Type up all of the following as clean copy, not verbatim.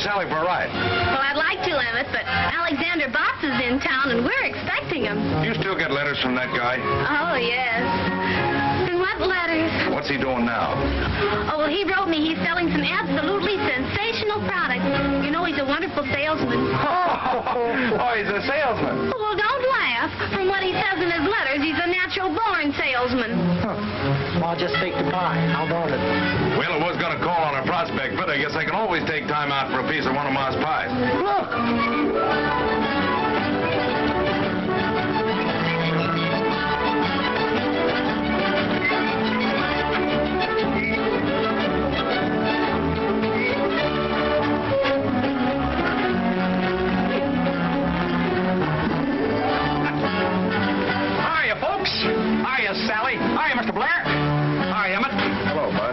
with Sally for a ride? Well, I'd like to, Emmett, but Alexander Botts is in town, and we're expecting him. You still get letters from that guy? Oh, yes. And what letters? What's he doing now? Oh, well, he wrote me he's selling some absolutely sensational products. You know, he's a wonderful salesman. Oh, he's a salesman. Well, don't laugh. From what he says in his letters, he's a natural-born salesman. I'll just take the pie. How about it? Well, I was going to call on a prospect, but I guess I can always take time out for a piece of one of Ma's pies. Look! Sally. Hi, Mr. Blair. Hi, Emmett. Hello, Bud.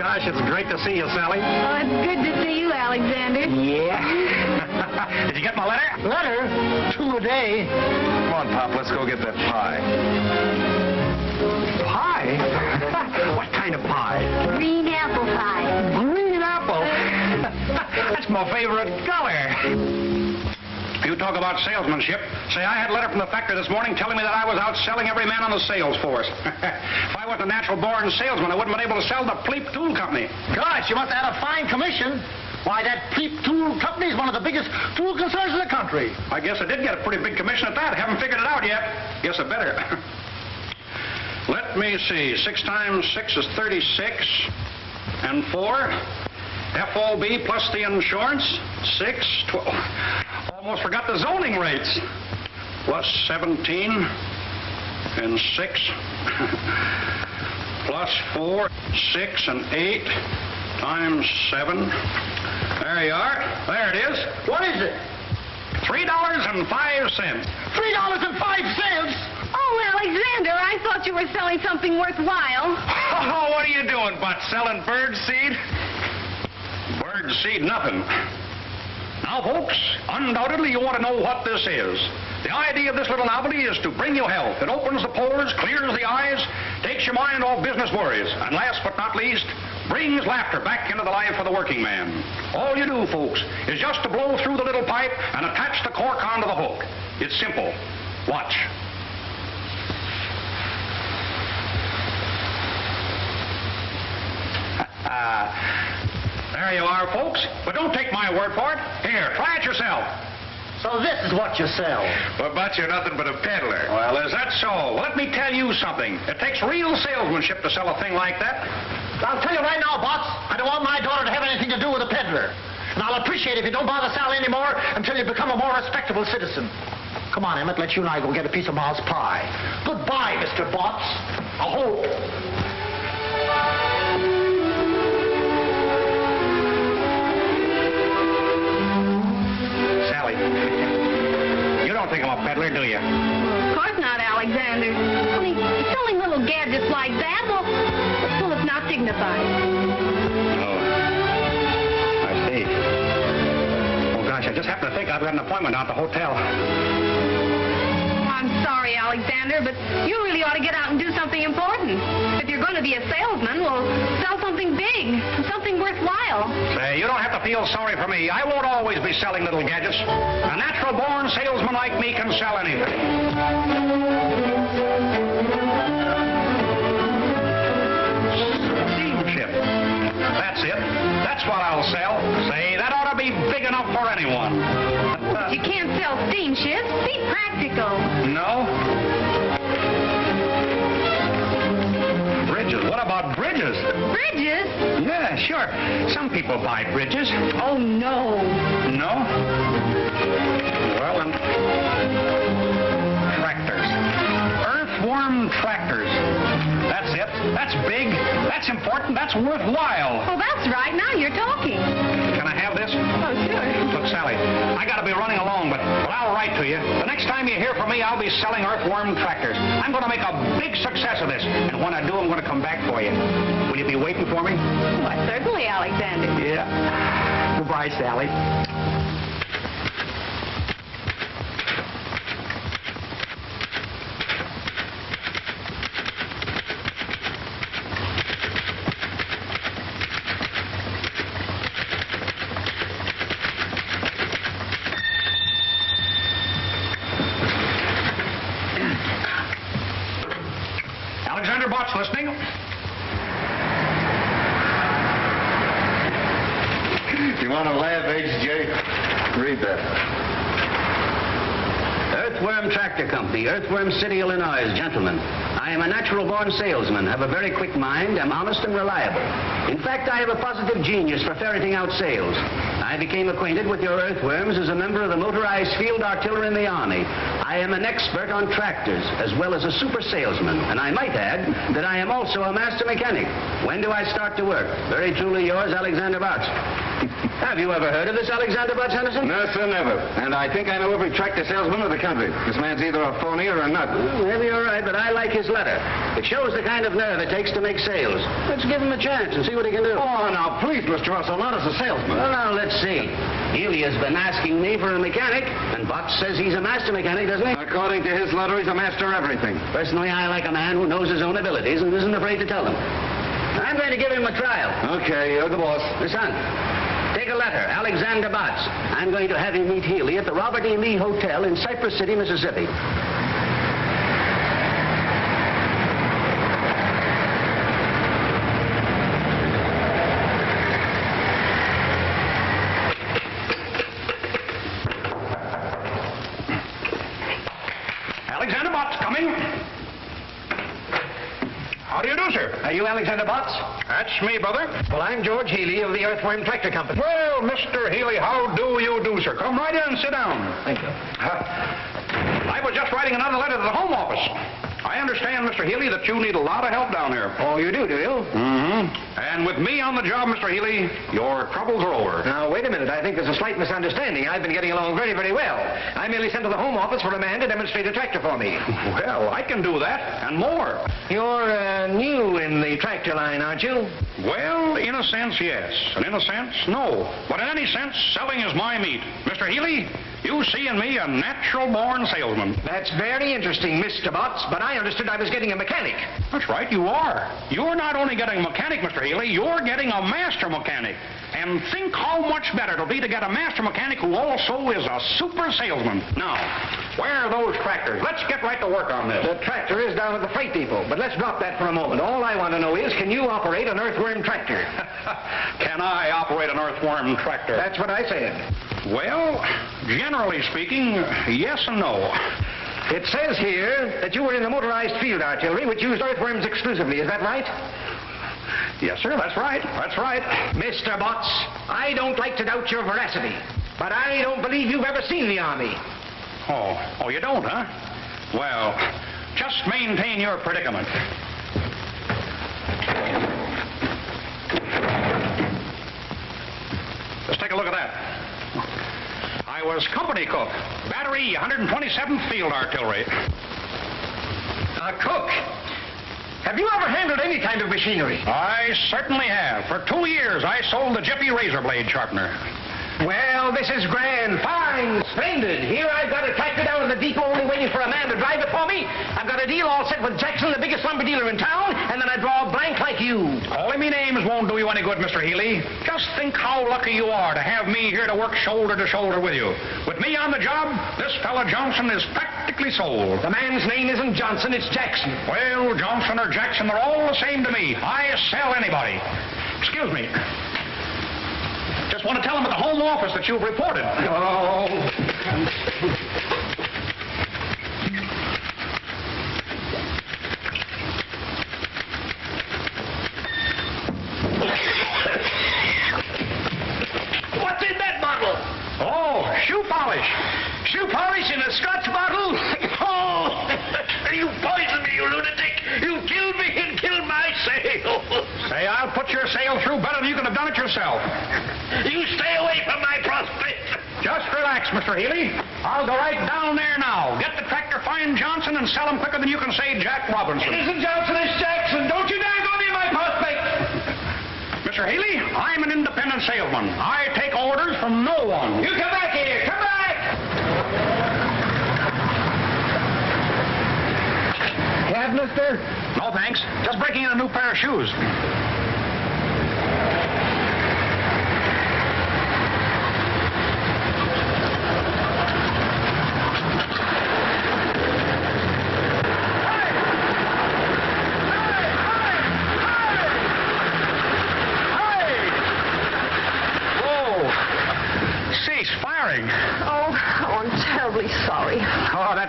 Gosh, it's great to see you, Sally. Oh, it's good to see you, Alexander. Yeah. Did you get my letter? Letter? 2 a day. Come on, Pop, let's go get that pie. Pie? What kind of pie? Green apple pie. Green apple. That's my favorite color. You talk about salesmanship. Say, I had a letter from the factory this morning telling me that I was out selling every man on the sales force. If I wasn't a natural-born salesman, I wouldn't have been able to sell the Pleep Tool Company. Gosh, you must have had a fine commission. Why, that Pleep Tool Company is one of the biggest tool concerns in the country. I guess I did get a pretty big commission at that. I haven't figured it out yet. Guess I better. Let me see. 6 times 6 is 36. And 4. FOB plus the insurance. 6, 12. Almost forgot the zoning rates. Plus 17 and 6 plus 4, 6 and 8 times 7. There you are. There it is. What is it? $3.05. $3.05? Oh, Alexander, I thought you were selling something worthwhile. Oh, what are you doing, Bud? Selling bird seed? Bird seed, nothing. Now, folks, undoubtedly you want to know what this is. The idea of this little novelty is to bring you health. It opens the pores, clears the eyes, takes your mind off business worries, and last but not least, brings laughter back into the life of the working man. All you do, folks, is just to blow through the little pipe and attach the cork onto the hook. It's simple. Watch. There you are, folks. But don't take my word for it. Here, try it yourself. So this is what you sell. Well, Bud, you're nothing but a peddler. Well, is that so? Well, let me tell you something. It takes real salesmanship to sell a thing like that. I'll tell you right now, Bots, I don't want my daughter to have anything to do with a peddler. And I'll appreciate it if you don't bother Sally anymore until you become a more respectable citizen. Come on, Emmett, let you and I go get a piece of Ma's pie. Goodbye, Mr. Bots. I hope. Sally, you don't think I'm a peddler, do you? Of course not, Alexander. Only selling little gadgets like that, well, it's not dignified. Oh, I see. Oh, gosh, I just happened to think I've got an appointment out at the hotel. I'm sorry, Alexander, but you really ought to get out and do something important. If you're going to be a salesman, well, sell something big, something worthwhile. Say, you don't have to feel sorry for me. I won't always be selling little gadgets. A natural-born salesman like me can sell anything. Steamship. That's it. That's what I'll sell. Say, that ought to be big enough for anyone. You can't sell steamships. Be practical. No? Bridges. What about bridges? Bridges? Yeah, sure. Some people buy bridges. Oh, no. No? Well, then... Tractors. Earthworm tractors. That's it. That's big. That's important. That's worthwhile. Oh, that's right. Now you're talking. Can I have this? Oh, sure. Look, Sally, I got to be running along, but I'll write to you. The next time you hear from me, I'll be selling earthworm tractors. I'm going to make a big success of this, and when I do, I'm going to come back for you. Will you be waiting for me? Why, certainly, Alexander. Yeah. Goodbye, Sally. Alexander Botts listening. You want to laugh, H.J.? Read that. Earthworm Tractor Company, Earthworm City, Illinois. Gentlemen, I am a natural-born salesman, have a very quick mind, am honest and reliable. In fact, I have a positive genius for ferreting out sales. I became acquainted with your earthworms as a member of the motorized field artillery in the Army. I am an expert on tractors, as well as a super salesman, and I might add that I am also a master mechanic. When do I start to work? Very truly yours, Alexander Botts. Have you ever heard of this Alexander Botts, Henderson? No, sir, never. And I think I know every tractor salesman in the country. This man's either a phony or a nut. Well, maybe you're right, but I like his letter. It shows the kind of nerve it takes to make sales. Let's give him a chance and see what he can do. Oh, now, please, Mr. Russell, not as a salesman. Well, now, let's see. Healy has been asking me for a mechanic, and Botts says he's a master mechanic, doesn't he? According to his letter, he's a master of everything. Personally, I like a man who knows his own abilities and isn't afraid to tell them. I'm going to give him a trial. Okay, you're the boss. Listen. Take a letter, Alexander Botts. I'm going to have him meet Healy at the Robert E. Lee Hotel in Cypress City, Mississippi. Alexander Botts coming. How do you do, sir? Are you Alexander Botts? That's me, brother. Well, I'm George Healy of the Earthworm Tractor Company. Well, Mr. Healy, how do you do, sir? Come right in and sit down. Thank you. I was just writing another letter to the Home Office. I understand, Mr. Healy, that you need a lot of help down here. Oh, you do you? Mm-hmm. And with me on the job, Mr. Healy, your troubles are over. Now, wait a minute. I think there's a slight misunderstanding. I've been getting along very, very well. I merely sent to the Home Office for a man to demonstrate a tractor for me. Well, I can do that, and more. You're new in the tractor line, aren't you? Well, in a sense, yes. And in a sense, no. But in any sense, selling is my meat. Mr. Healy, you see in me a natural-born salesman. That's very interesting, Mr. Botts, but I understood I was getting a mechanic. That's right, you are. You're not only getting a mechanic, Mr. Healy, you're getting a master mechanic. And think how much better it'll be to get a master mechanic who also is a super salesman. Now, where are those tractors? Let's get right to work on this. The tractor is down at the freight depot, but let's drop that for a moment. All I want to know is, can you operate an earthworm tractor? Can I operate an earthworm tractor? That's what I said. Well, generally speaking, yes and no. It says here that you were in the motorized field artillery, which used earthworms exclusively. Is that right? Yes, sir, that's right. That's right. Mr. Botts, I don't like to doubt your veracity, but I don't believe you've ever seen the Army. Oh, you don't, huh? Well, just maintain your predicament. Just take a look at that. I was company cook, battery 127th Field Artillery. A cook? Have you ever handled any kind of machinery? I certainly have. For 2 years, I sold the Jiffy razor blade sharpener. Well, this is grand, fine, splendid. Here I've got a tractor down in the depot only waiting for a man to drive it for me. I've got a deal all set with Jackson, the biggest lumber dealer in town, and then I draw a blank like you. Calling me names won't do you any good, Mr. Healy. Just think how lucky you are to have me here to work shoulder to shoulder with you. With me on the job, this fella Johnson is practically sold. The man's name isn't Johnson, it's Jackson. Well, Johnson or Jackson, they're all the same to me. I sell anybody. Excuse me. Just want to tell them at the Home Office that you've reported. Oh. What's in that bottle? Oh, shoe polish. Shoe polish in a Scotch bottle? Oh, you poisoned me, you lunatic. You killed me and killed my sale. Say, I'll put your sale through better than you could have done it yourself. You stay away from my prospect. Just relax, Mr. Healy. I'll go right down there now. Get the tractor, find Johnson, and sell him quicker than you can say Jack Robinson. It isn't Johnson, it's Jackson. Don't you dare go near my prospect. Mr. Healy, I'm an independent salesman. I take orders from no one. You come back here. Come back. Have, mister? No, thanks. Just breaking in a new pair of shoes.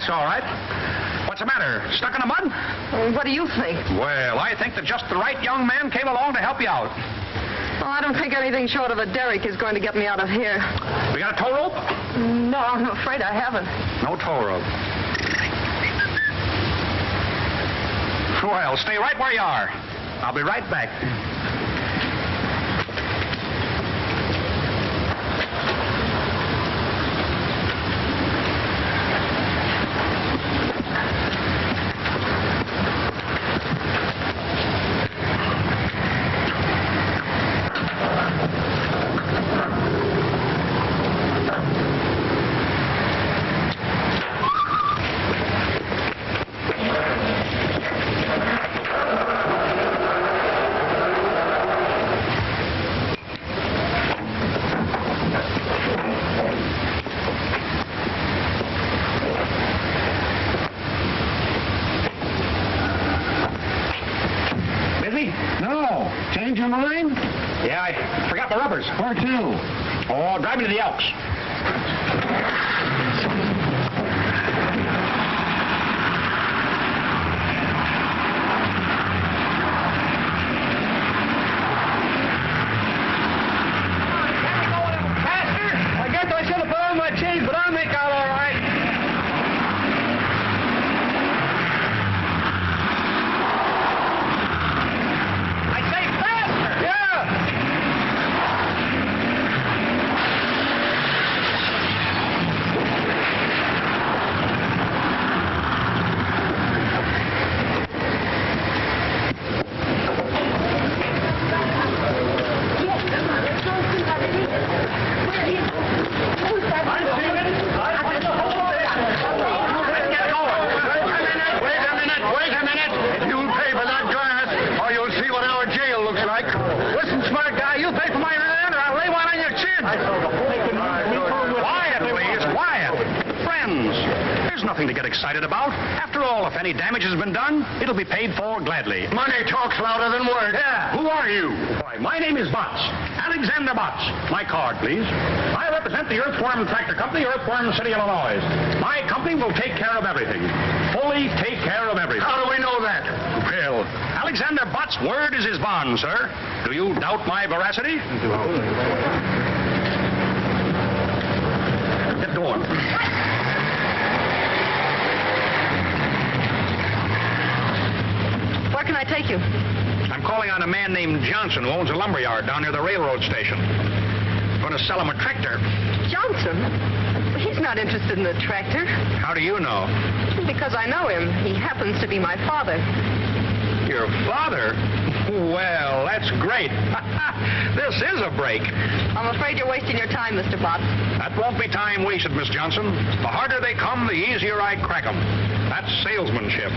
That's all right. What's the matter? Stuck in the mud? What do you think? Well, I think that just the right young man came along to help you out. Oh, I don't think anything short of a derrick is going to get me out of here. We got a tow rope? No, I'm afraid I haven't. No tow rope. Well, stay right where you are. I'll be right back. Change your mind? Yeah, I forgot the rubbers. Where to? Oh, drive me to the Elks. Faster? I guess I should have put on my chains, but I'll make out all right. To get excited about. After all, if any damage has been done, it'll be paid for gladly. Money talks louder than words. Yeah. Who are you? Why, my name is Botts. Alexander Botts. My card, please. I represent the Earthworm Tractor Company, Earthworm City, Illinois. My company will take care of everything. Fully take care of everything. How do we know that? Well, Alexander Botts' word is his bond, sir. Do you doubt my veracity? Get going. Where can I take you? I'm calling on a man named Johnson who owns a lumberyard down near the railroad station. I'm going to sell him a tractor. Johnson? He's not interested in the tractor. How do you know? Because I know him. He happens to be my father. Your father? Well, that's great. This is a break. I'm afraid you're wasting your time, Mr. Botts. That won't be time wasted, Miss Johnson. The harder they come, the easier I crack them. That's salesmanship.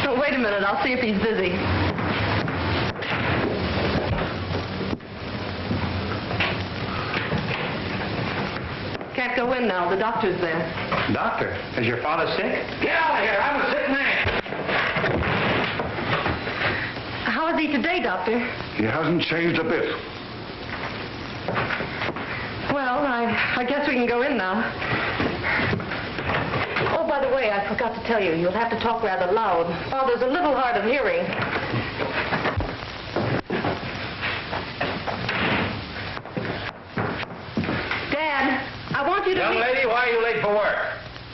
Oh, wait a minute. I'll see if he's busy. Can't go in now. The doctor's there. Doctor, is your father sick? Get out of here. I'm a sick man. How is he today, Doctor? He hasn't changed a bit. Well, I guess we can go in now. Oh, by the way, I forgot to tell you, you'll have to talk rather loud. Oh, there's a little hard of hearing. Dad, I want you to... Young lady, why are you late for work?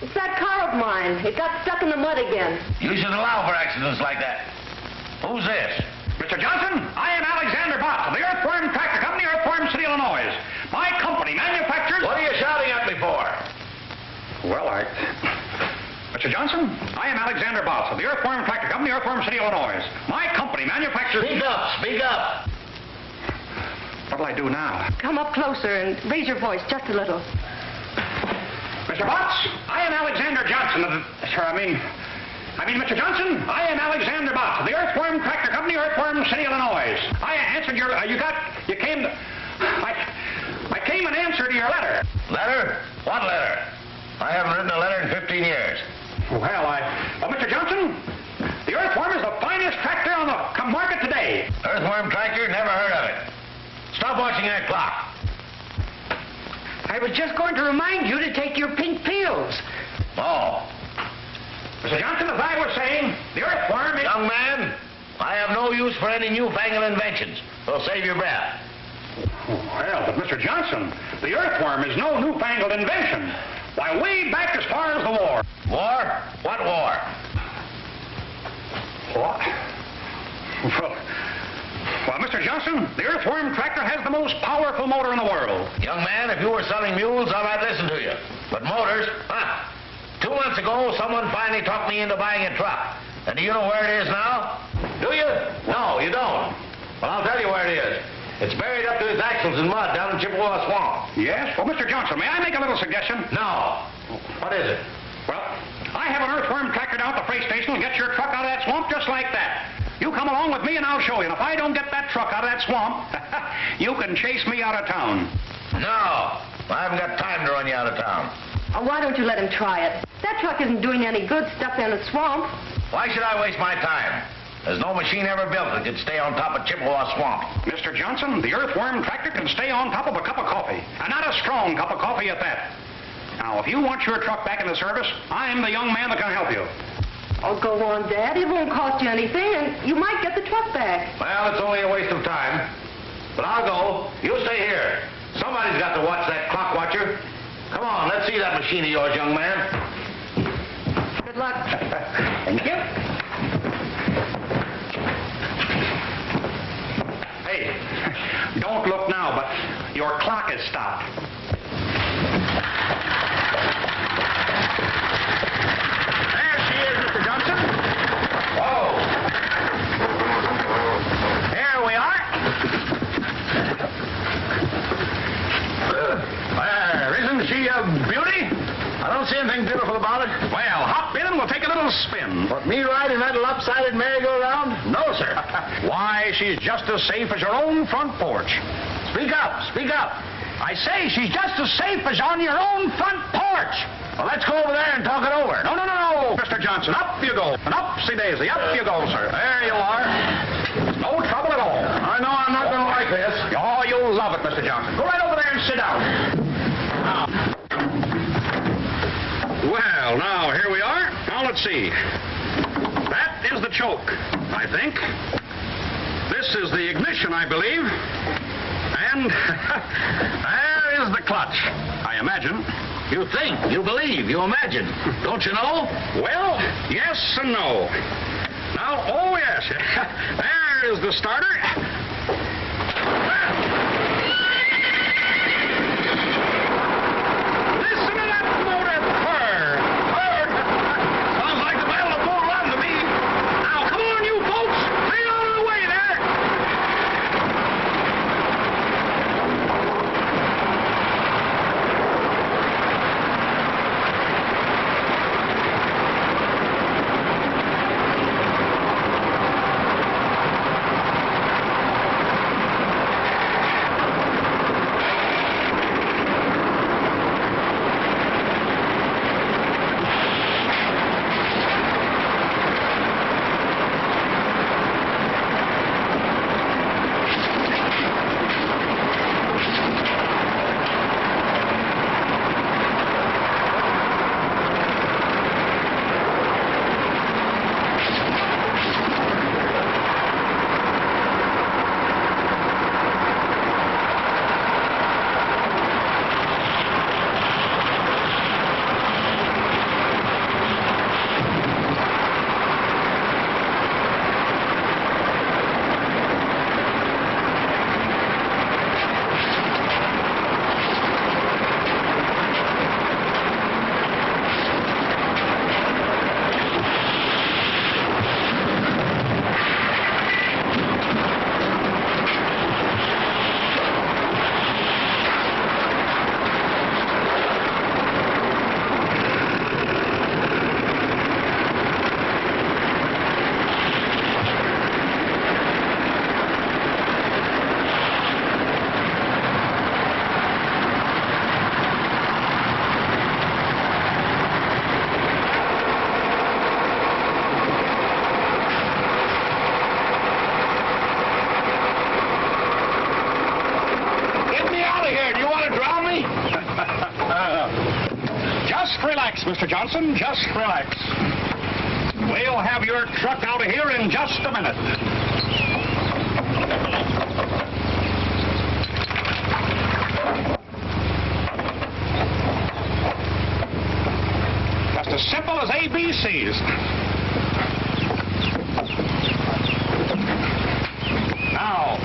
It's that car of mine. It got stuck in the mud again. You should allow for accidents like that. Who's this? Mr. Johnson, I am Alexander Botts of the Earthworm Tractor Company, Earthworm City, Illinois. My company manufactures... What are you shouting at me for? Well, Mr. Johnson, I am Alexander Botts of the Earthworm Tractor Company, Earthworm City, Illinois. My company manufactures... Speak up, speak up. What'll I do now? Come up closer and raise your voice just a little. Mr. Botts, I am Alexander Johnson of the... Mr. Johnson, I am Alexander Botts of the Earthworm Tractor Company, Earthworm City, Illinois. I answered your... I came in answer to your letter. Letter? What letter? I haven't written a letter in 15 years. Well, Mr. Johnson, the Earthworm is the finest tractor on the market today. Earthworm Tractor? Never heard of it. Stop watching that clock. I was just going to remind you to take your pink pills. Oh. Mr. Johnson, as I was saying, the earthworm is... Young man, I have no use for any newfangled inventions. So save your breath. Well, but Mr. Johnson, the earthworm is no newfangled invention. Why, way back as far as the war. War? What war? What? Well, Mr. Johnson, the Earthworm Tractor has the most powerful motor in the world. Young man, if you were selling mules, I might listen to you. But motors, 2 months ago, someone finally talked me into buying a truck. And do you know where it is now? Do you? No, you don't. Well, I'll tell you where it is. It's buried up to its axles in mud down in Chippewa Swamp. Yes? Well, Mr. Johnson, may I make a little suggestion? No. What is it? Well, I have an Earthworm Tractor down at the freight station and get your truck out of that swamp just like that. You come along with me and I'll show you. And if I don't get that truck out of that swamp, you can chase me out of town. No. I haven't got time to run you out of town. Oh, why don't you let him try it? That truck isn't doing any good stuck in the swamp. Why should I waste my time? There's no machine ever built that could stay on top of Chippewa Swamp. Mr. Johnson, the Earthworm Tractor can stay on top of a cup of coffee. And not a strong cup of coffee at that. Now, if you want your truck back in the service, I'm the young man that can help you. Oh, go on, Dad. It won't cost you anything, and you might get the truck back. Well, it's only a waste of time. But I'll go. You stay here. Somebody's got to watch that clock watcher. Come on, let's see that machine of yours, young man. Good luck. Thank you. Hey, don't look now, but your clock is stopped. There she is, Mr. Johnson. Whoa. Here we are. There, isn't she a beauty? I don't see anything beautiful about it. Well, hop in and we'll take a little spin. What, me riding that lopsided merry-go-round? No, sir. Why, she's just as safe as your own front porch. Speak up, speak up. I say she's just as safe as on your own front porch. Well, let's go over there and talk it over. No, Mr. Johnson. Up you go. And upsy-daisy. Up you go, sir. There you are. No trouble at all. I know I'm not going to like this. Oh, you'll love it, Mr. Johnson. Go right over there and sit down. Well, now, here we are. Now, let's see. That is the choke, I think. This is the ignition, I believe. And there is the clutch, I imagine. You think, you believe, you imagine. Don't you know? Well, yes and no. Now, oh, yes. There is the starter. Listen to that motor purr. Purr. Sounds like the Battle of Bull Run to me. Now, come on, you folks. Clear out of the way there. Mr. Johnson. Just relax. We'll have your truck out of here in just a minute. Just as simple as ABCs. Now.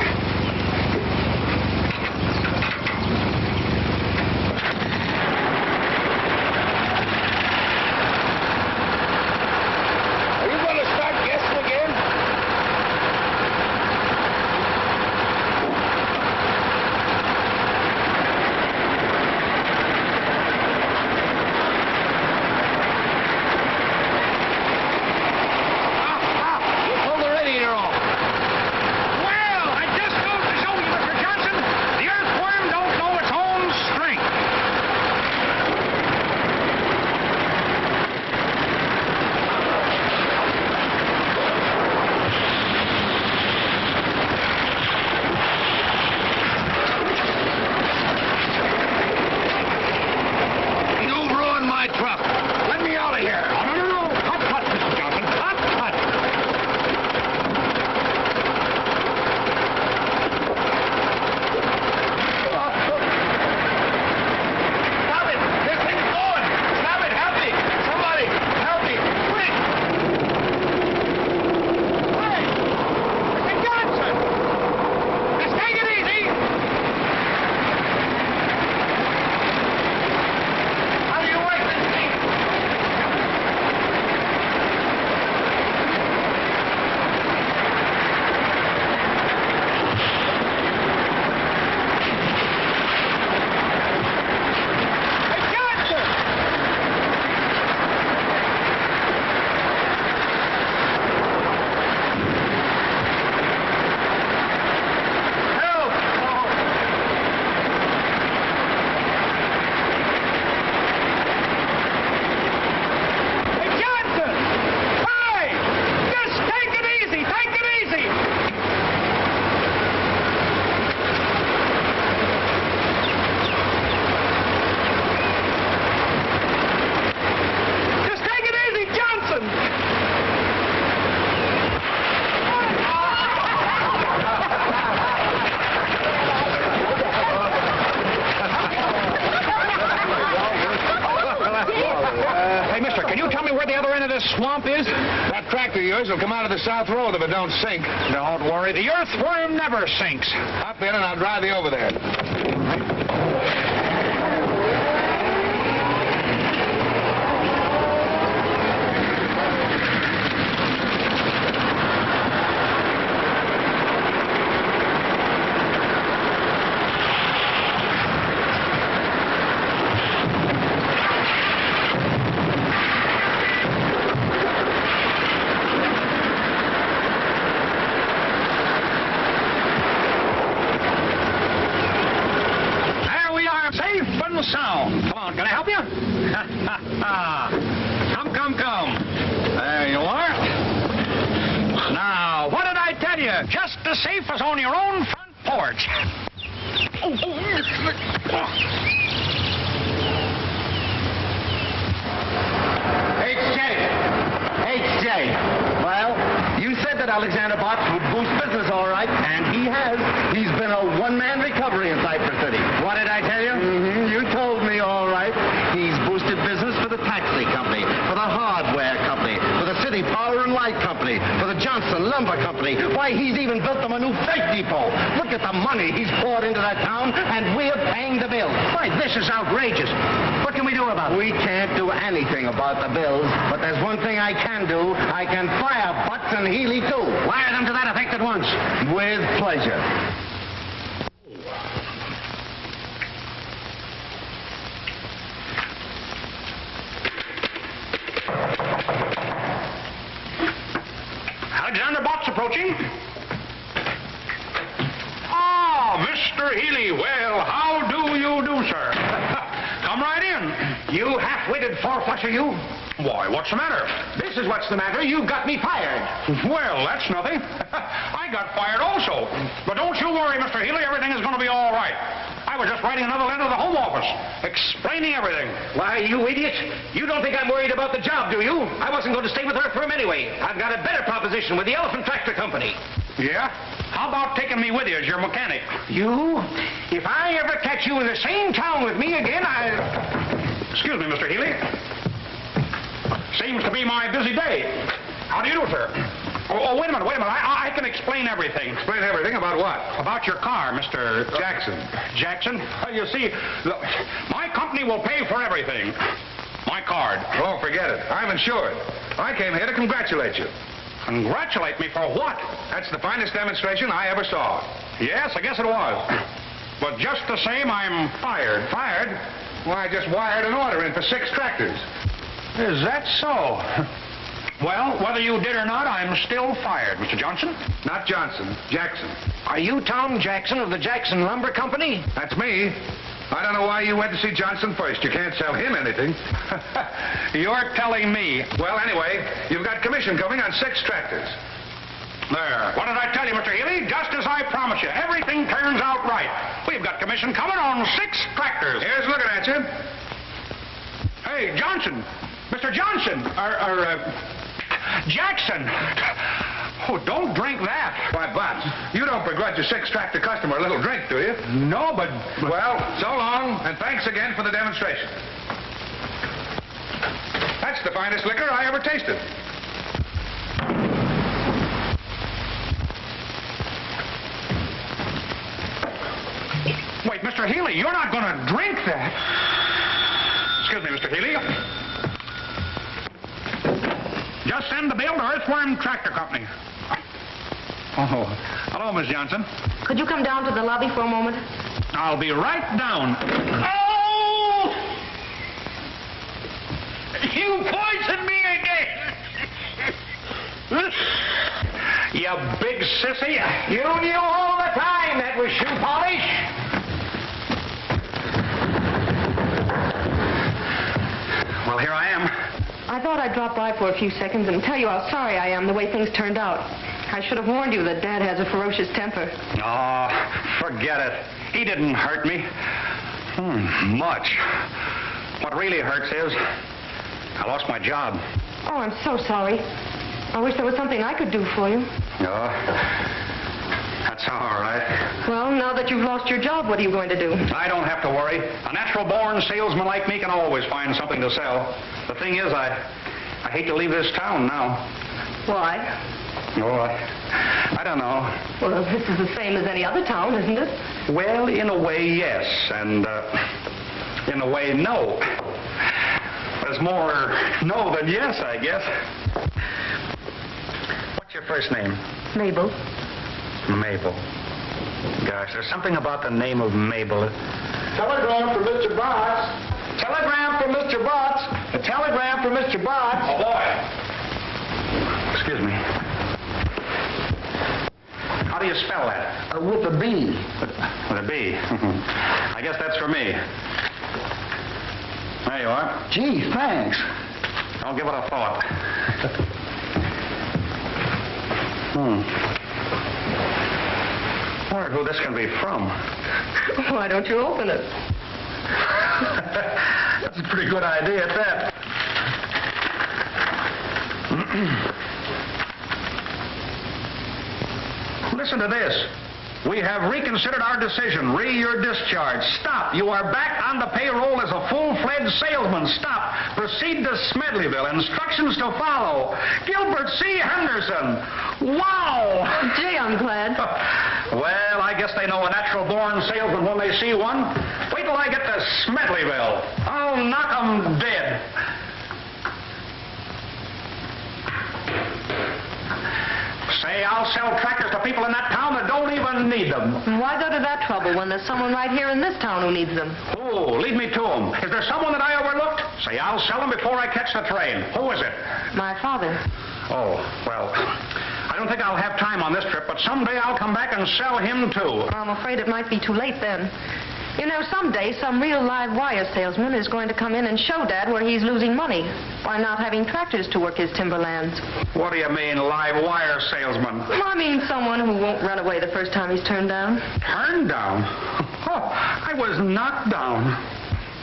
Swamp is? That tractor of yours will come out of the south road if it don't sink. Don't worry, the earthworm never sinks. Hop in and I'll drive you over there. Sound. Come on, can I help you? Come. There you are. Now, what did I tell you? Just as safe as on your own front porch. H.J. Well, you said that Alexander Botts would boost business all right, and he has. He's been a one-man recovery in Cypress City. What did I tell you? You told me all right. He's boosted business for the taxi company, for the hardware company, for the city power and light company, for the Johnson Lumber Company. Why, he's even built them a new freight depot. Look at the money he's poured into that town, and we're paying the bills. Why, this is outrageous. What can we do about it? We can't do anything about the bills, but there's one thing I can do. I can fire Butts and Healy, too. Wire them to that effect at once. With pleasure. Alexander Botts approaching. Ah, Mr. Healy. Well, how do you do, sir? Come right in. You half-witted four-flusher, you. Why, what's the matter? This is what's the matter. You've got me fired. Well, that's nothing. I got fired also. But don't you worry, Mr. Healy. Everything is going to be all right. I was just writing another letter to the Home Office, explaining everything. Why, you idiot. You don't think I'm worried about the job, do you? I wasn't going to stay with Earthworm anyway. I've got a better proposition with the Elephant Tractor Company. Yeah? How about taking me with you as your mechanic? You? If I ever catch you in the same town with me again, Excuse me, Mr. Healy. Seems to be my busy day. How do you do, sir? Oh, wait a minute. I can explain everything. Explain everything about what? About your car, Mr. Jackson. Jackson? Well, you see, my company will pay for everything. My card. Oh, forget it. I'm insured. I came here to congratulate you. Congratulate me for what? That's the finest demonstration I ever saw. Yes, I guess it was. But just the same, I'm fired. Fired? Why, I just wired an order in for 6 tractors. Is that so? Well, whether you did or not, I'm still fired, Mr. Johnson. Not Johnson, Jackson. are you Tom Jackson of the Jackson Lumber Company? That's me. I don't know why you went to see Johnson first. You can't sell him anything. You're telling me. Well, anyway, you've got commission coming on 6 tractors. There. What did I tell you, Mr. Healy? Just as I promised you. Everything turns out right. We've got commission coming on 6 tractors. Here's looking at you. Hey, Johnson. Mr. Johnson. Jackson. Oh, don't drink that. Why, Butts, you don't begrudge a 6-tractor customer a little drink, do you? No, but... Well, so long, and thanks again for the demonstration. That's the finest liquor I ever tasted. Wait, Mr. Healy, you're not going to drink that. Excuse me, Mr. Healy. Just send the bill to Earthworm Tractor Company. Oh, hello, Miss Johnson. Could you come down to the lobby for a moment? I'll be right down. Oh! You poisoned me again! You big sissy. You knew all the time that was shoe polish. Well, here I am. I thought I'd drop by for a few seconds and tell you how sorry I am the way things turned out. I should have warned you that Dad has a ferocious temper. Oh, forget it. He didn't hurt me. Much. What really hurts is I lost my job. Oh, I'm so sorry. I wish there was something I could do for you. Oh, that's all right. Well, now that you've lost your job, what are you going to do? I don't have to worry. A natural-born salesman like me can always find something to sell. The thing is, I hate to leave this town now. Why? Oh, I don't know. Well, this is the same as any other town, isn't it? Well, in a way, yes, and in a way, no. There's more no than yes, I guess. What's your first name? Mabel. Mabel. Gosh, there's something about the name of Mabel. Telegram for Mr. Botts. Telegram for Mr. Botts. A telegram for Mr. Botts. Oh, boy. Excuse me. How do you spell that? With a B. With a B. I guess that's for me. There you are. Gee, thanks. Don't give it a thought. I wonder who this can be from. Why don't you open it? That's a pretty good idea at that. Listen to this. We have reconsidered our decision. You're discharged. Stop. You are back on the payroll as a full-fledged salesman. Stop. Proceed to Smedleyville. Instructions to follow. Gilbert C. Henderson. Wow! Gee, I'm glad. Well, I guess they know a natural-born salesman when they see one. Wait till I get to Smedleyville. I'll knock 'em dead. Say, I'll sell tractors to people in that town that don't even need them. Why go to that trouble when there's someone right here in this town who needs them? Oh, lead me to them. Is there someone that I overlooked? Say, I'll sell them before I catch the train. Who is it? My father. Oh, well, I don't think I'll have time on this trip, but someday I'll come back and sell him, too. I'm afraid it might be too late then. You know, someday some real live wire salesman is going to come in and show Dad where he's losing money by not having tractors to work his timberlands. What do you mean, live wire salesman? Well, I mean someone who won't run away the first time he's turned down. Turned down? Oh, I was knocked down.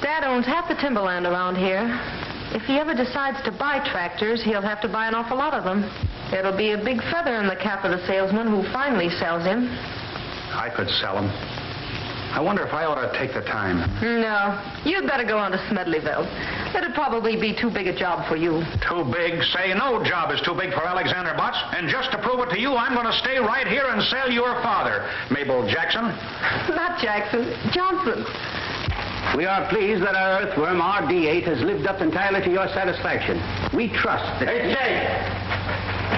Dad owns half the timberland around here. If he ever decides to buy tractors, he'll have to buy an awful lot of them. It'll be a big feather in the cap of the salesman who finally sells him. I could sell them. I wonder if I ought to take the time. No, you'd better go on to Smedleyville. It'd probably be too big a job for you. Too big? Say no job is too big for Alexander Butts. And just to prove it to you, I'm going to stay right here and sell your father, Mabel Jackson. Not Jackson, Johnson. We are pleased that our earthworm, RD8, has lived up entirely to your satisfaction. We trust that...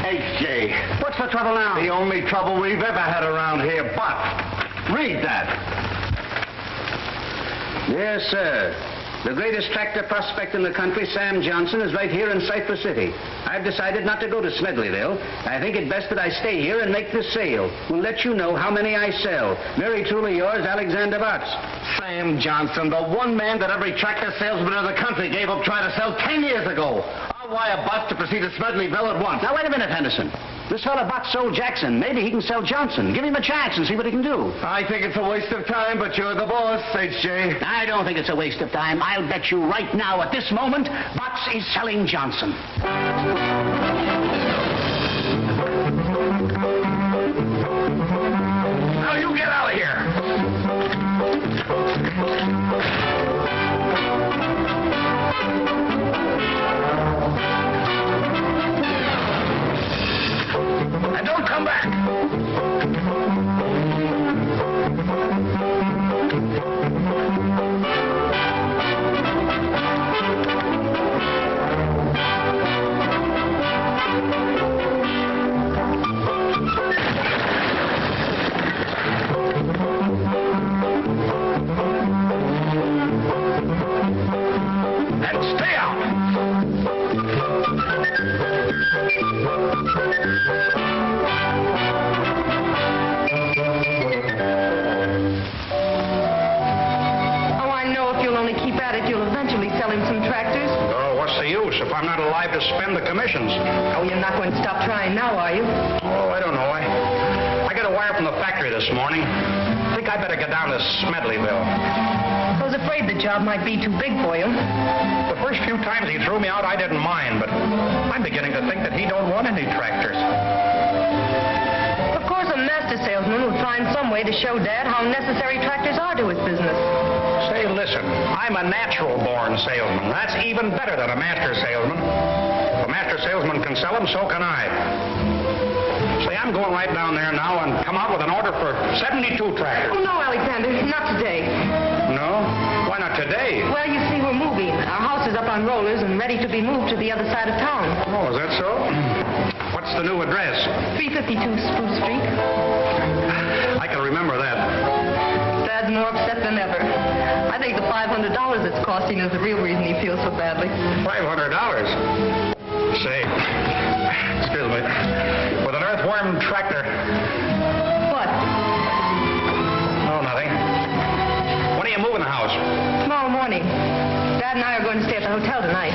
H.J. What's the trouble now? The only trouble we've ever had around here, but read that. Yes, sir. The greatest tractor prospect in the country, Sam Johnson, is right here in Cypress City. I've decided not to go to Smedleyville. I think it best that I stay here and make this sale. We'll let you know how many I sell. Very truly yours, Alexander Butts. Sam Johnson, the one man that every tractor salesman in the country gave up trying to sell 10 years ago. I'll wire Butts to proceed to Smedleyville at once. Now, wait a minute, Henderson. This fellow Butts sold Jackson. Maybe he can sell Johnson. Give him a chance and see what he can do. I think it's a waste of time, but you're the boss, H.J. I don't think it's a waste of time. I'll bet you right now, at this moment, Butts is selling Johnson. Now, you get out of here. And don't come back. And stay out. Oh, I know if you'll only keep at it, you'll eventually sell him some tractors. Oh, what's the use if I'm not alive to spend the commissions? Oh, you're not going to stop trying now, are you? Oh, I don't know. I got a wire from the factory this morning. I think I better get down to Smedleyville. I was afraid the job might be too big for you. The first few times he threw me out, I didn't mind, but I'm beginning to think that he don't want any tractors. Of course, a master salesman would find some way to show Dad how necessary tractors are to his business. Say, listen, I'm a natural-born salesman. That's even better than a master salesman. If a master salesman can sell them, so can I. Say, I'm going right down there now and come out with an order for 72 tractors. Oh, no, Alexander, not today. No? Why not today? Well, you see, we're moving. Our house is up on rollers and ready to be moved to the other side of town. Oh, is that so? What's the new address? 352 Spruce Street. I can remember that. Dad's more upset than ever. I think the $500 it's costing is the real reason he feels so badly. $500? Say, excuse me, with an Earthworm Tractor. What? Oh, nothing. When are you moving the house? Tomorrow morning. Dad and I are going to stay at the hotel tonight.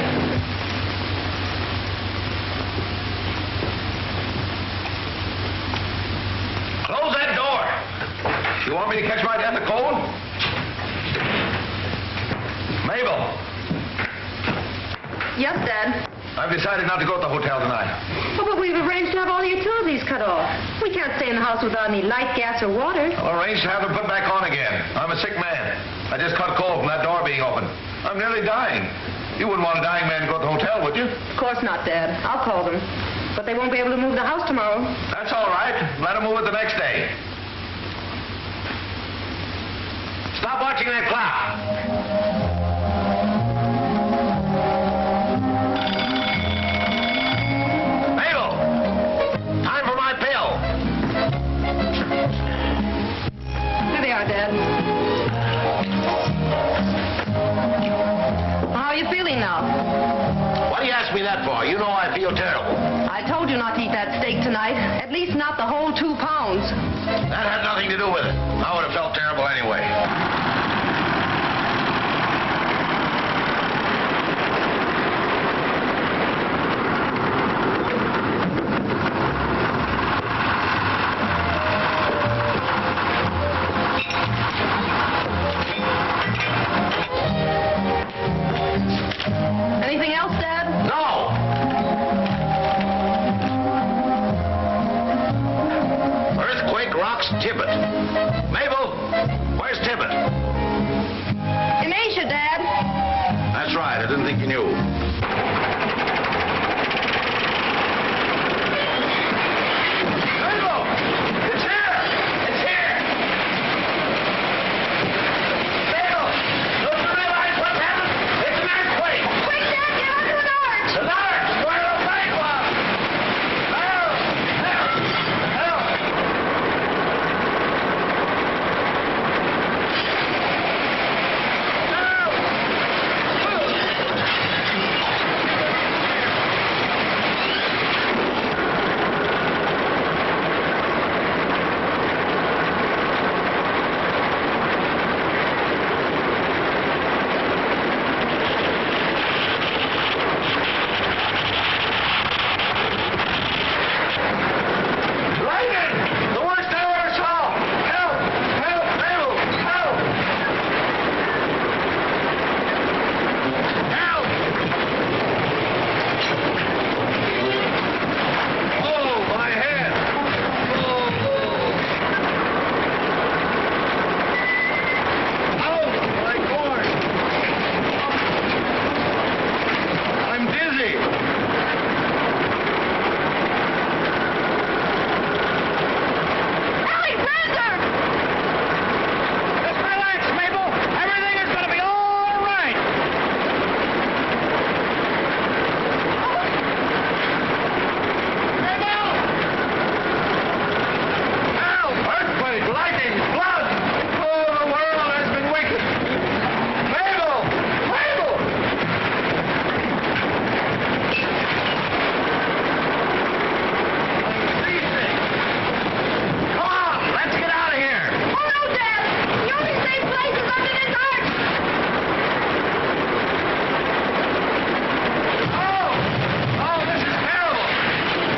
Close that door. You want me to catch my death of cold? Mabel, Yes, Dad. I've decided not to go to the hotel tonight. Oh, but we've arranged to have all the utilities cut off. We can't stay in the house without any light, gas, or water. I'll arrange to have them put back on again. I'm a sick man. I just caught cold from that door being open. I'm nearly dying. You wouldn't want a dying man to go to the hotel, would you? Of course not, Dad. I'll call them. But they won't be able to move the house tomorrow. That's all right. Let them move it the next day. Stop watching that clock. Dad. How are you feeling now? Why do you ask me that for? You know I feel terrible. I told you not to eat that steak tonight. At least not the whole 2 pounds. That had nothing to do with it. I would have felt terrible anyway. Tibbet. Mabel, where's Tibbet? In Asia, Dad. That's right. I didn't think you knew. Mabel! It's here! It's here! Mabel! Don't you realize what's happened? It's an earthquake! Quick, Dad, get onto an arch. An arch! Where the bank was! Help! Help! Help! Lightning! The worst I ever saw! Help! Help! Mabel! Help! Help! Oh, my head! Oh, my cord! I'm dizzy! Alexander! Just relax, Mabel. Everything is going to be all right. Mabel! Help! Earthquake, lightning, flood! Oh, the world has been wicked. Mabel! Mabel! I'm freezing. Come on, let's get out of here. Oh, no, Dad. The only safe place is under this arch. Oh, this is terrible.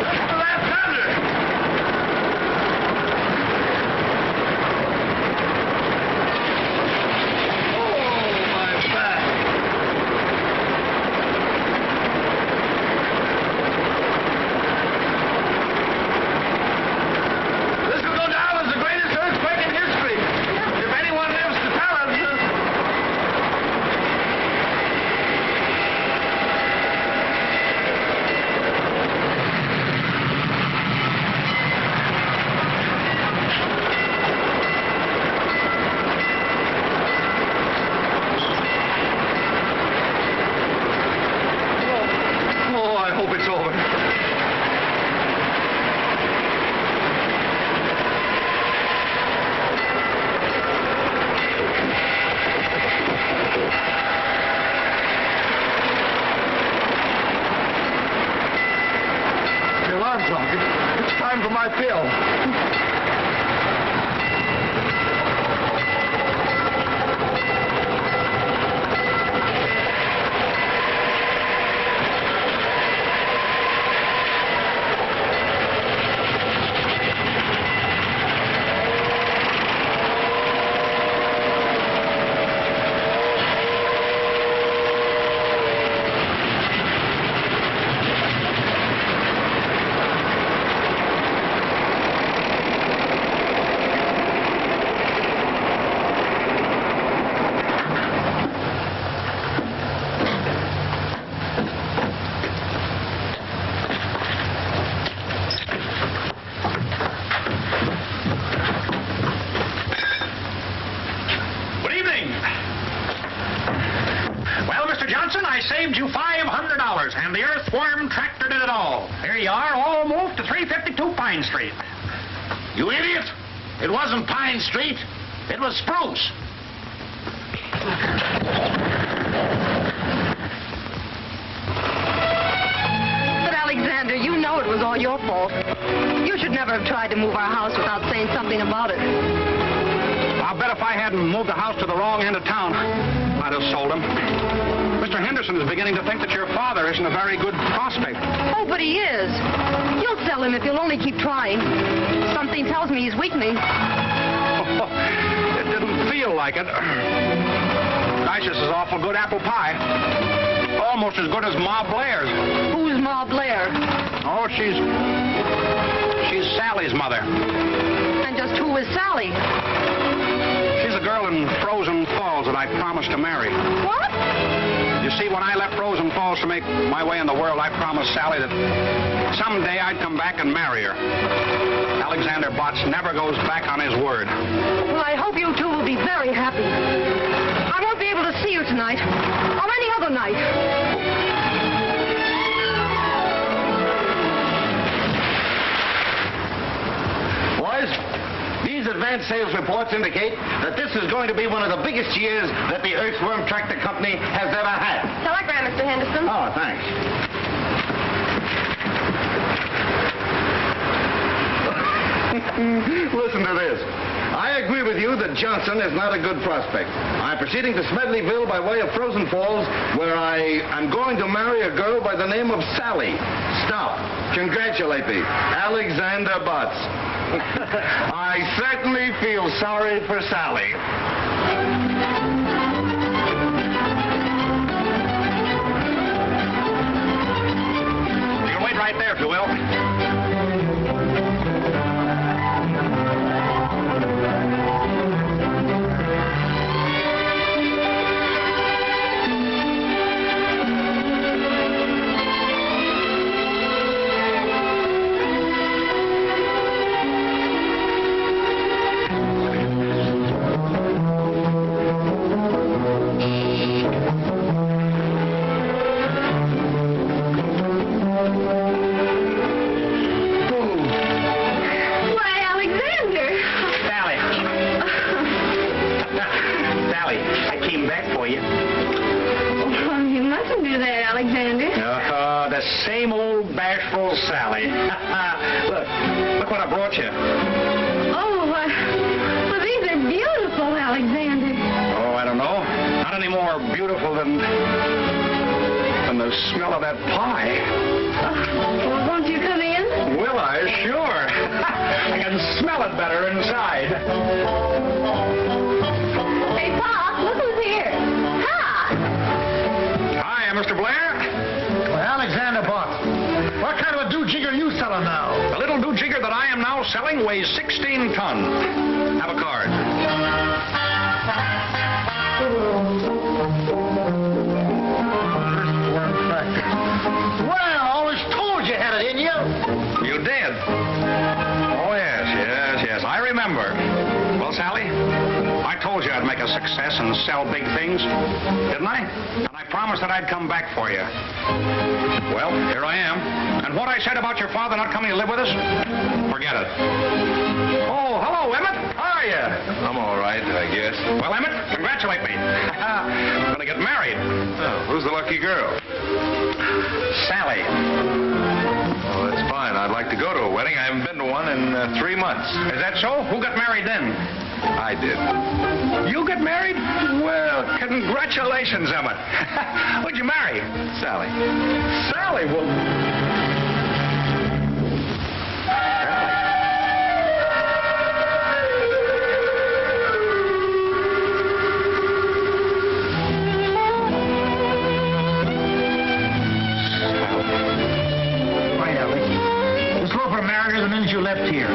Listen to that thunder. Oh, my back. This will go down as the greatest earthquake in history. If anyone lives to tell us. Oh, I hope it's over. The alarm clock. It's time for my pill. Good evening. Well, Mr. Johnson, I saved you $500, and the Earthworm Tractor did it all. Here you are, all moved to 352 Pine Street. You idiot! It wasn't Pine Street. It was Spruce. But, Alexander, you know it was all your fault. You should never have tried to move our house without saying something about it. I'll bet if I hadn't moved the house to the wrong end of town, I'd have sold him. Mr. Henderson is beginning to think that your father isn't a very good prospect. Oh, but he is. You'll sell him if you'll only keep trying. Something tells me he's weakening. It didn't feel like it. Gosh, this is awful good apple pie. Almost as good as Ma Blair's. Who's Ma Blair? Oh, she's She's Sally's mother. And just who is Sally? She's a girl in Frozen Falls that I promised to marry. What? You see, when I left Frozen Falls to make my way in the world, I promised Sally that someday I'd come back and marry her. Alexander Botts never goes back on his word. Well, I hope you two will be very happy. I won't be able to see you tonight, or any other night. Boys, these advance sales reports indicate that this is going to be one of the biggest years that the Earthworm Tractor Company has ever had. Telegram, Mr. Henderson. Oh, thanks. Listen to this. I agree with you that Johnson is not a good prospect. I'm proceeding to Smedleyville by way of Frozen Falls, where I am going to marry a girl by the name of Sally. Stop. Congratulate me. Alexander Botts. I certainly feel sorry for Sally. You can wait right there, if you will. The same old bashful Sally. Look what I brought you. Oh, well, these are beautiful, Alexander. Oh, I don't know. Not any more beautiful than the smell of that pie. Well, won't you come in? Will I? Sure. I can smell it better inside. Hey, Pop, look who's here. Hi. Hi, Mr. Blair. Alexander Botts, what kind of a do-jigger are you selling now? The little do-jigger that I am now selling weighs 16 tons. Have a card. Well, I always told you had it in you. You did? Oh, yes. I remember. Well, Sally, I told you I'd make a success and sell big things, didn't I? And I promised that I'd come back for you. Well, here I am. And what I said about your father not coming to live with us, forget it. Oh, hello, Emmett. How are you? I'm all right, I guess. Well, Emmett, congratulate me. I'm going to get married. Oh, who's the lucky girl? Sally. Oh, that's fine. I'd like to go to a wedding. I haven't been to one in 3 months. Is that so? Who got married then? I did. You get married? Well, congratulations, Emmett. Who'd you marry? Sally. Sally? Well... The minute you left here.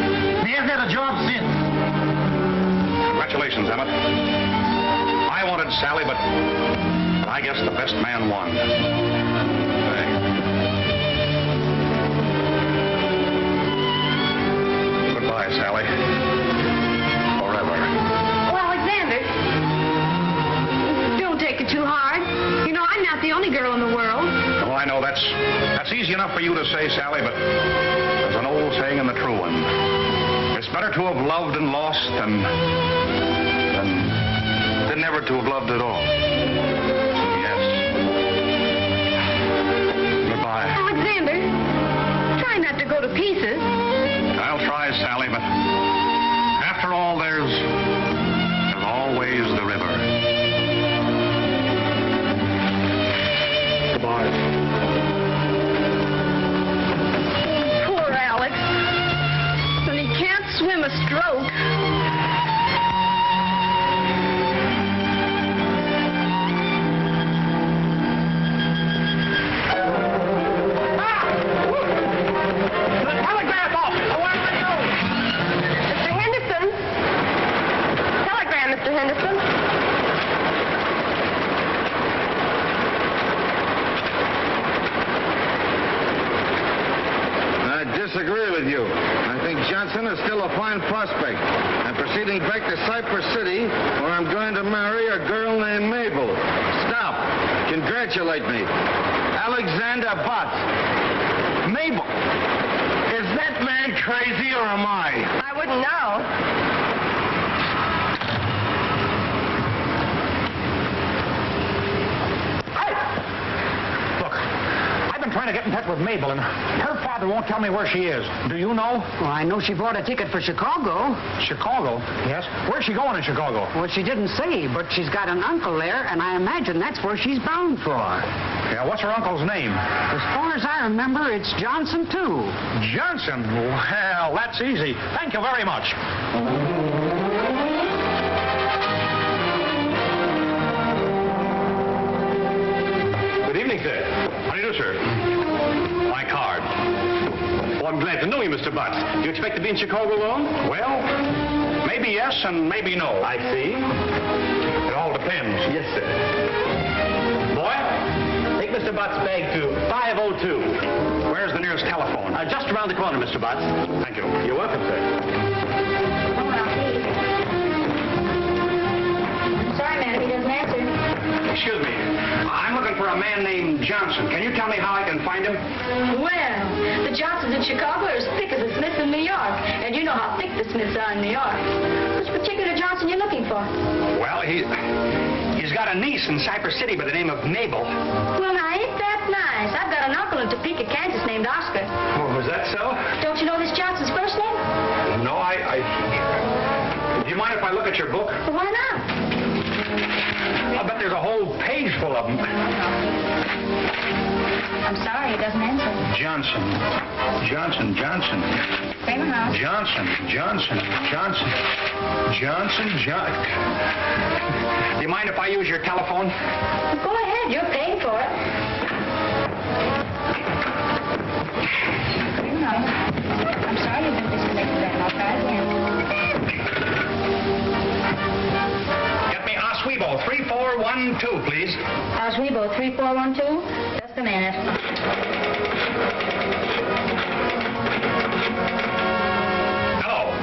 He hasn't had a job since. Congratulations, Emmett. I wanted Sally, but I guess the best man won. Goodbye, Sally. Forever. Well, Alexander, don't take it too hard. You know, I'm not the only girl in the world. Well, I know that's easy enough for you to say, Sally, but there's an old saying and the true one. It's better to have loved and lost than never to have loved at all. Yes. Goodbye. Alexander, try not to go to pieces. I'll try, Sally, but after all, there's always the river. Goodbye. Poor Alex. And he can't swim a stroke. disagree with you. I think Johnson is still a fine prospect. I'm proceeding back to Cypress City, where I'm going to marry a girl named Mabel. Stop. Congratulate me. Alexander Botts. Mabel, is that man crazy or am I? I wouldn't know. I've been trying to get in touch with Mabel, and her father won't tell me where she is. Do you know? Well, I know she bought a ticket for Chicago. Chicago? Yes. Where's she going in Chicago? Well, she didn't say, but she's got an uncle there, and I imagine that's where she's bound for. Yeah, what's her uncle's name? As far as I remember, it's Johnson, too. Johnson? Well, that's easy. Thank you very much. Good evening, sir. How do you do, sir? My card. Oh, I'm glad to know you, Mr. Butts. Do you expect to be in Chicago long? Well, maybe yes and maybe no. I see. It all depends. Yes, sir. Boy, take Mr. Butts' bag to 502. Where's the nearest telephone? Just around the corner, Mr. Butts. Thank you. You're welcome, sir. Sorry, man, he doesn't answer. Excuse me. I'm looking for a man named Johnson. Can you tell me how I can find him? Well, the Johnsons in Chicago are as thick as the Smiths in New York. And you know how thick the Smiths are in New York. Which particular Johnson you looking for? Well, he's got a niece in Cypress City by the name of Mabel. Well, now, ain't that nice? I've got an uncle in Topeka, Kansas named Oscar. Oh, is that so? Don't you know this Johnson's first name? No, do you mind if I look at your book? Well, why not? I bet there's a whole page full of them. I'm sorry, he doesn't answer. Johnson. Kramer House. Johnson. Do you mind if I use your telephone? Well, go ahead, you're paying for it. Kramer House. I'm sorry you've been disconnected that. I'll try again. Get me Oswego 3412, please. Oswego 3412. Just a minute. Hello.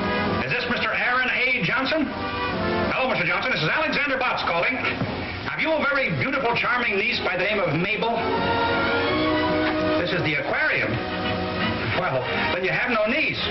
Is this Mr. Aaron A. Johnson? Hello, Mr. Johnson. This is Alexander Botts calling. Have you a very beautiful, charming niece by the name of Mabel? This is the aquarium. Well, then you have no niece.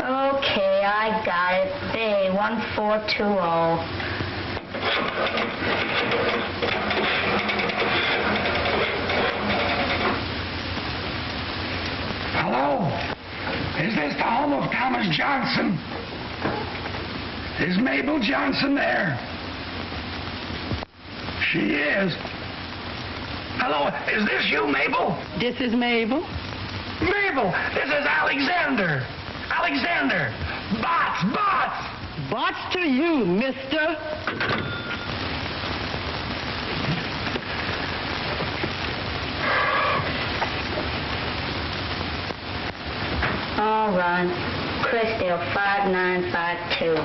Okay, I got it. Day 1420. Hello? Is this the home of Thomas Johnson? Is Mabel Johnson there? She is. Hello, is this you, Mabel? This is Mabel. Mabel, this is Alexander. Alexander. Botts. Bots to you, mister. All right. Crestdale 5952.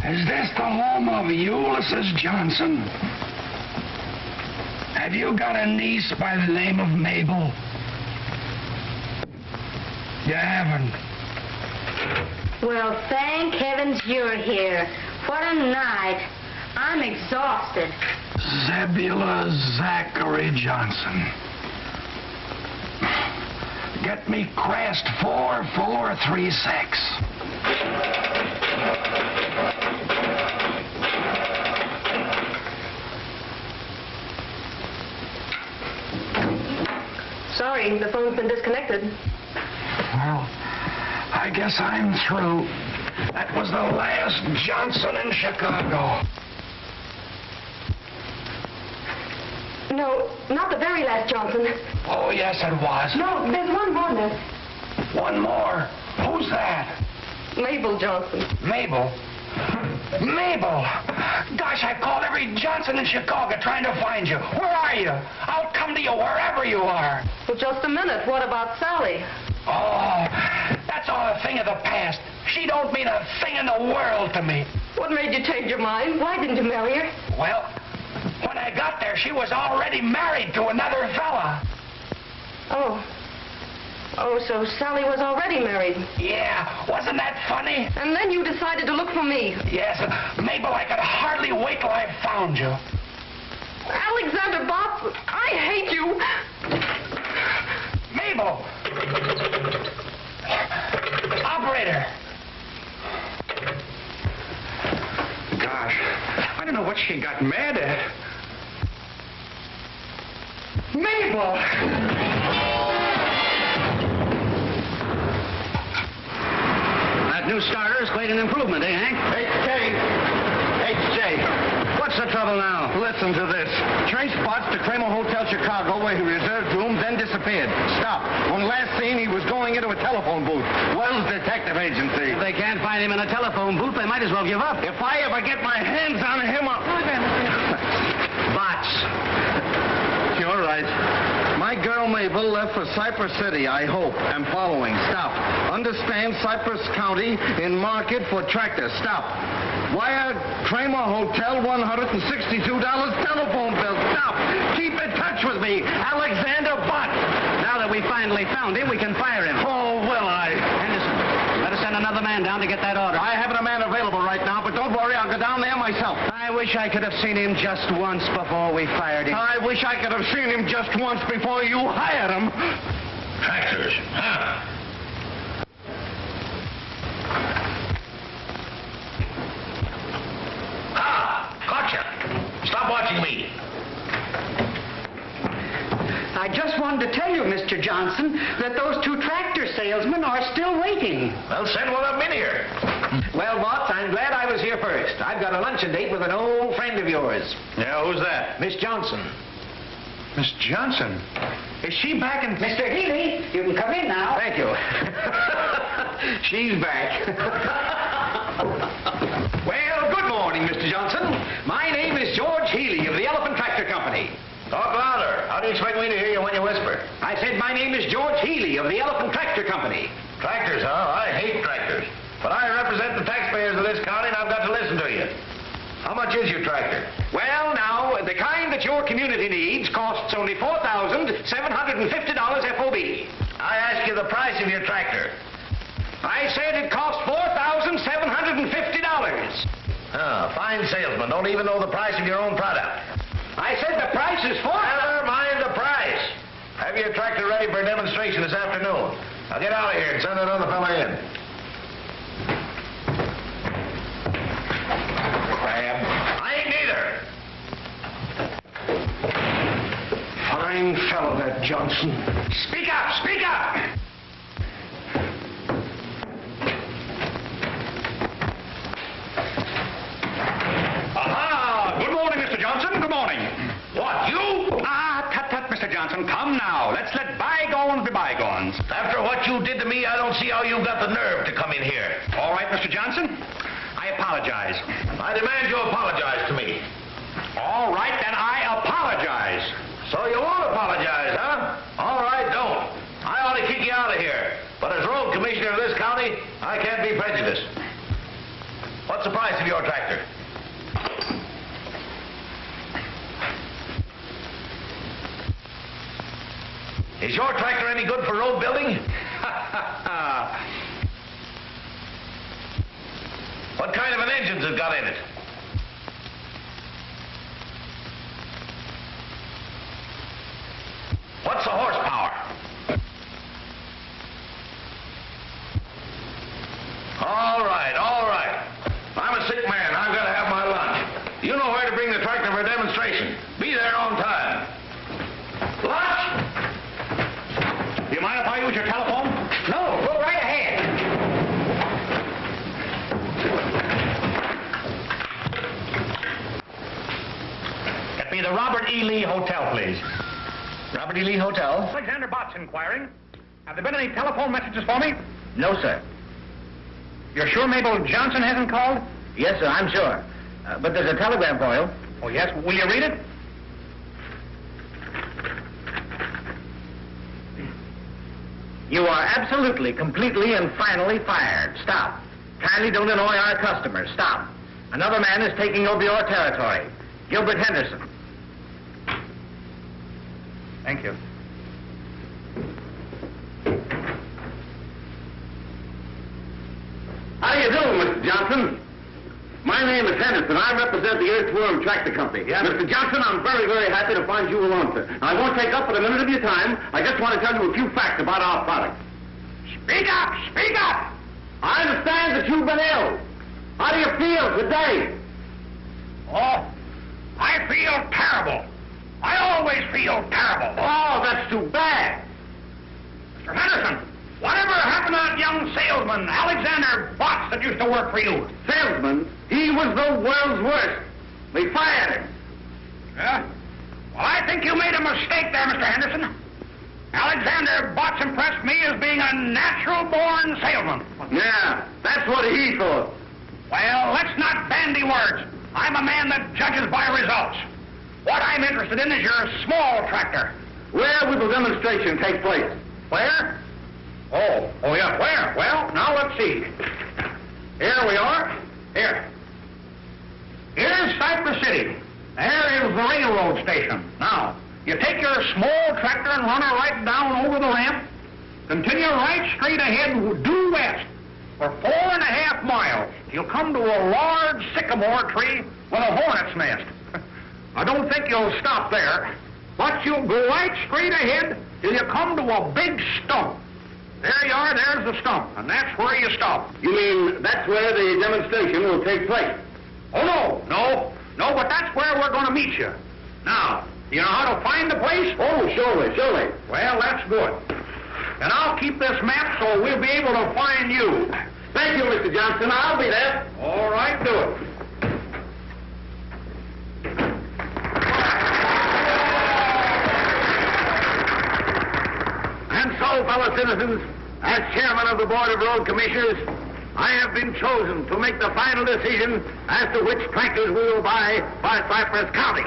Is this the home of Ulysses Johnson? Have you got a niece by the name of Mabel? You haven't. Well, thank heavens you're here. What a night. I'm exhausted. Zebula Zachary Johnson. Get me crest 4436. Sorry, the phone's been disconnected. Well, I guess I'm through. That was the last Johnson in Chicago. No, not the very last Johnson. Oh, yes, it was. No, there's one more, miss. One more. Who's that? Mabel Johnson. Mabel? Mabel! Gosh, I've called every Johnson in Chicago trying to find you. Where are you? I'll come to you wherever you are. Well, just a minute. What about Sally? Oh, that's all a thing of the past. She don't mean a thing in the world to me. What made you change your mind? Why didn't you marry her? Well, when I got there, she was already married to another fella. Oh. Oh, so Sally was already married. Yeah, wasn't that funny? And then you decided to look for me. Yes, Mabel, I could hardly wait till I found you. Alexander Botts, I hate you. Mabel! Operator! Gosh, I don't know what she got mad at. Mabel! That new starter is quite an improvement, eh, Hank? Hey, Jay. Hey, Jay. What's the trouble now? Listen to this. Traced Botts to Kramer Hotel Chicago, where he reserved room, then disappeared. Stop. When last seen, he was going into a telephone booth. Wells Detective Agency. If they can't find him in a telephone booth, they might as well give up. If I ever get my hands on him, Botts. You're right. My girl Mabel left for Cypress City, I hope. I'm following. Stop. Understand Cypress County in market for tractors. Stop. Wire Kramer Hotel, $162 telephone bill. Stop. Keep in touch with me. Alexander Botts. Now that we finally found him, we can fire him. Oh, will I? Henderson, better send another man down to get that order. I haven't a man available right now, but don't worry, I'll go down there myself. I wish I could have seen him just once before we fired him. I wish I could have seen him just once before you hired him. Tractors, huh? Gotcha. Stop watching me. I just wanted to tell you, Mr. Johnson, that those two tractor salesmen are still waiting. Well, send one of them in here. Well, Botts, I'm glad I was here first. I've got a luncheon date with an old friend of yours, Yeah, who's that? Miss Johnson. Miss Johnson. Is she back in... Mr. Healy, you can come in now. Thank you. She's back. Well, good morning, Mr. Johnson. My name is George Healy of the Elephant Tractor Company. Talk louder. How do you expect me to hear you when you whisper? I said my name is George Healy of the Elephant Tractor Company. Tractors, huh? I hate tractors. But I represent the taxpayers of this county, and I've got to listen to you. How much is your tractor? Well, now, the kind that your community needs costs only $4,750 FOB. I ask you the price of your tractor. I said it cost $4,750. Fine salesman. Don't even know the price of your own product. I said the price is Never mind the price. Have your tractor ready for a demonstration this afternoon. Now get out of here and send that other fella in. I ain't neither. Fine fellow, that Johnson. Speak up! Speak up! Aha! Good morning, Mr. Johnson. Good morning. What, you? Tut, Mr. Johnson. Come now. Let's let bygones be bygones. After what you did to me, I don't see how you've got the nerve to come in here. All right, Mr. Johnson. I apologize. I demand you apologize to me. All right, then I apologize. So you won't apologize, huh? All right, don't. I ought to kick you out of here. But as road commissioner of this county, I can't be prejudiced. What's the price of your tractor? Is your tractor any good for road building? What kind of an engine's it got in it? What's the horsepower? All right, all right. I'm a sick man. I've got to have my lunch. You know where to bring the tractor for a demonstration. Be there on time. Lunch? Do you mind if I use your telephone? No, go right ahead. Get me the Robert E. Lee Hotel, please. Robert E. Lee Hotel. Alexander Botts inquiring. Have there been any telephone messages for me? No, sir. You're sure Mabel Johnson hasn't called? Yes, sir, I'm sure. But there's a telegram for you. Oh, yes? Will you read it? You are absolutely, completely, and finally fired. Stop. Kindly don't annoy our customers. Stop. Another man is taking over your territory. Gilbert Henderson. Thank you. How do you do, Mr. Johnson? My name is Henderson. I represent the Earthworm Tractor Company. Yeah. Mr. Johnson, I'm very, very happy to find you alone, sir. I won't take up but a minute of your time. I just want to tell you a few facts about our product. Speak up! Speak up! I understand that you've been ill. How do you feel today? Oh, I feel terrible. I always feel terrible. Oh, that's too bad. Mr. Henderson, whatever happened to that young salesman, Alexander Botts, that used to work for you? Salesman, he was the world's worst. We fired him. Yeah? Well, I think you made a mistake there, Mr. Henderson. Alexander Botts impressed me as being a natural-born salesman. Yeah, that's what he thought. Well, let's not bandy words. I'm a man that judges by results. What I'm interested in is your small tractor. Where will the demonstration take place? Where? Oh, yeah, where? Well, now let's see. Here we are. Here. Here's Cypress City. There is the railroad station. Now, you take your small tractor and run her right down over the ramp. Continue right straight ahead due west for 4.5 miles. You'll come to a large sycamore tree with a hornet's nest. I don't think you'll stop there, but you'll go right straight ahead till you come to a big stump. There you are, there's the stump, and that's where you stop. You mean that's where the demonstration will take place? Oh, no, but that's where we're going to meet you. Now, you know how to find the place? Oh, surely. Well, that's good. And I'll keep this map so we'll be able to find you. Thank you, Mr. Johnson. I'll be there. All right, do it. And so, fellow citizens, as chairman of the Board of Road Commissioners, I have been chosen to make the final decision as to which tractors we will buy for Cypress County.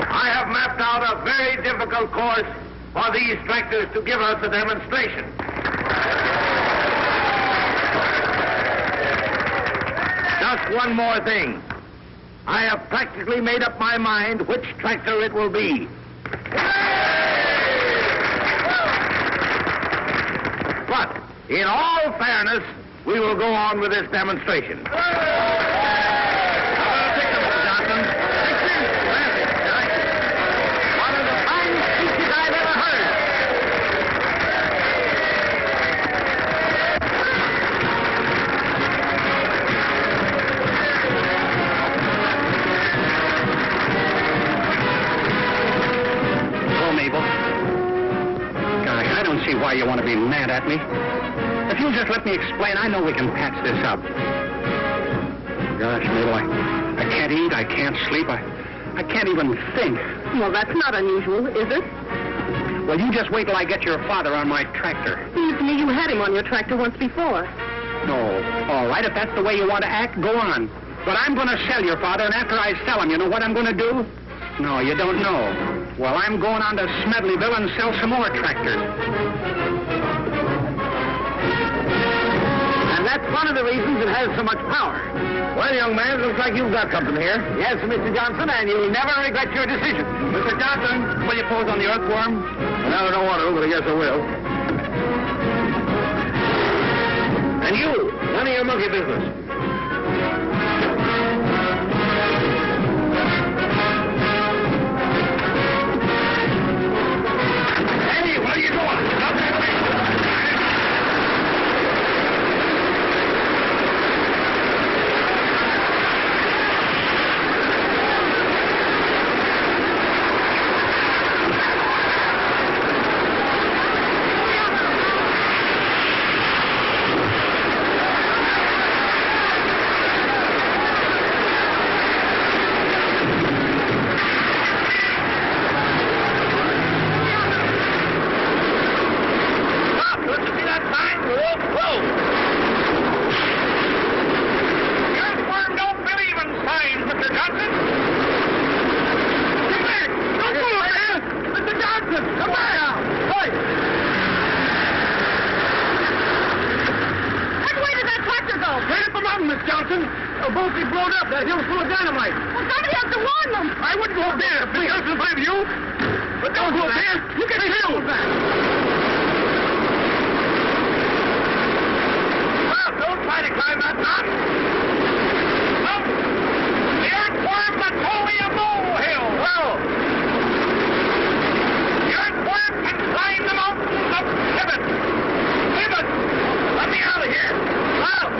I have mapped out a very difficult course for these tractors to give us a demonstration. Just one more thing. I have practically made up my mind which tractor it will be. But, in all fairness, we will go on with this demonstration. One of the finest speeches I've ever heard. Oh, Mabel. Gosh, I don't see why you want to be mad at me. If you'll just let me explain, I know we can patch this up. Gosh, Mabel, I can't eat, I can't sleep, I can't even think. Well, that's not unusual, is it? Well, you just wait till I get your father on my tractor. Seems to me you had him on your tractor once before. No. All right, if that's the way you want to act, go on. But I'm going to sell your father, and after I sell him, you know what I'm going to do? No, you don't know. Well, I'm going on to Smedleyville and sell some more tractors. And that's one of the reasons it has so much power. Well, young man, looks like you've got something here. Yes, Mr. Johnson, and you'll never regret your decision. Mr. Johnson, will you pose on the earthworm? Well, I don't want to, but I guess I will. And you, none of your monkey business. Hey, what are you doing? Stop that thing. The boat be blown up. That hill's full of dynamite. Well, somebody has to warn them. I wouldn't go up there. Please, I don't blame you. But don't go up there. You get killed. Well, don't try to climb that mountain. Look, the earthworm that told me a molehill. Well, the earthworm can climb the mountains of Pivot. Pivot. Let me out of here. Well.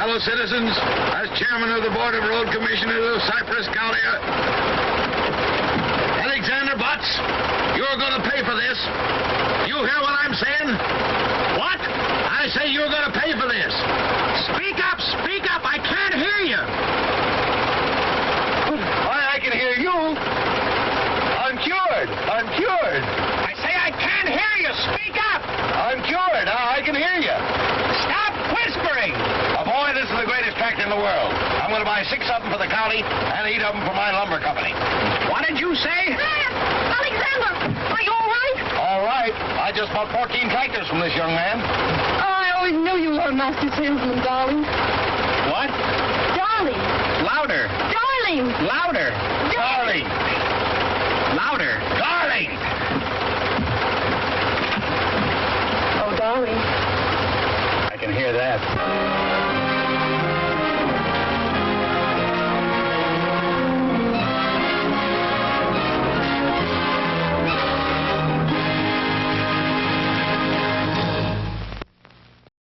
fellow citizens, as chairman of the Board of Road Commissioners of Cypress County, Alexander Butts, you're going to pay for this. You hear what I'm saying? What? I say you're going to pay for this. Speak up, I can't hear buy 6 of them for the county and 8 of them for my lumber company. What did you say? Alexander, are you all right? All right. I just bought 14 tractors from this young man. Oh, I always knew you were a master salesman, darling. What? Darling. Louder. Darling. Louder. Darling. Louder. Darling. Oh, darling. I can hear that.